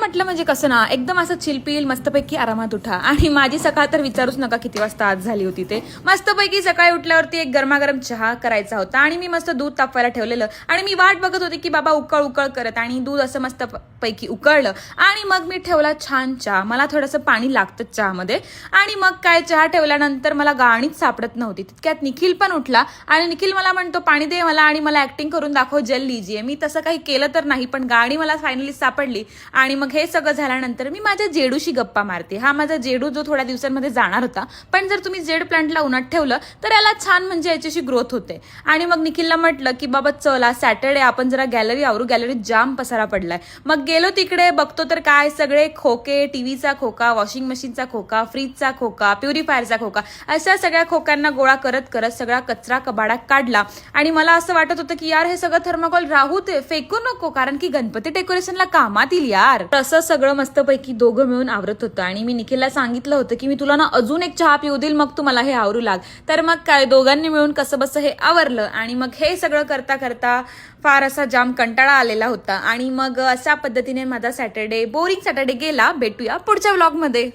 म्हटलं म्हणजे कसं ना, एकदम असं चिलपिल मस्तपैकी आरामात उठा. आणि माझी सकाळ तर विचारूच नका किती वाजता आज झाली होती ते. मस्तपैकी सकाळी उठल्यावरती एक गरमागरम चहा करायचा होता आणि मी मस्त दूध तापवायला ठेवलेलं आणि मी वाट बघत होते की बाबा उकळ उकळ करत, आणि दूध असं मस्त पैकी उकळलं आणि मग मी ठेवला छान चहा. मला थोडंसं पाणी लागतं चहामध्ये. आणि मग काय, चहा ठेवल्यानंतर मला गाणीच सापडत नव्हती. तितक्यात निखिल पण उठला आणि निखिल मला म्हणतो पाणी दे मला आणि मला ऍक्टिंग करून दाखव, जल लीजिए. मी तसं काही केलं तर नाही, पण गाणी मला फायनली सापडली. आणि मग हे सगळं झाल्यानंतर मी माझ्या जेडूशी गप्पा मारते. हा माझा जेडू जो थोड्या दिवसांमध्ये जाणार होता, पण जर तुम्ही जेड प्लांटला उन्हात ठेवलं तर याला छान म्हणजे याच्याशी ग्रोथ होते. आणि मग निखिलला म्हटलं की बाबा चला सॅटर्डे आपण जरा गॅलरी आवरू, गॅलरीत जाम पसारा पडलाय. मग गेलो तिकडे, बघतो तर काय सगळे खोके, टीव्हीचा खोका, वॉशिंग मशीनचा खोका, फ्रीजचा खोका, प्युरिफायरचा खोका, अशा सगळ्या खोक्यांना गोळा करत करत सगळा कचरा कबाडात काढला. आणि मला असं वाटत होतं की यार हे सगळं थर्माकोल राहू दे, फेकू नको, कारण की गणपती डेकोरेशनला कामात येईल यार. तसं सगळं मस्तपैकी दोघं मिळून आवरत होतं. आणि मी निखिलला सांगितलं होतं की मी तुला ना अजून एक चहा पिऊ देईल, मग तू मला हे आवरू लाग. तर मग काय, दोघांनी मिळून कसं बस हे आवरलं. आणि मग हे सगळं करता करता फार असा जाम कंटाळा आलेला होता. आणि मग अशा पद्धतीने माझा सॅटर्डे, बोरिंग सॅटर्डे गेला. भेटूया पुढच्या व्लॉगमध्ये.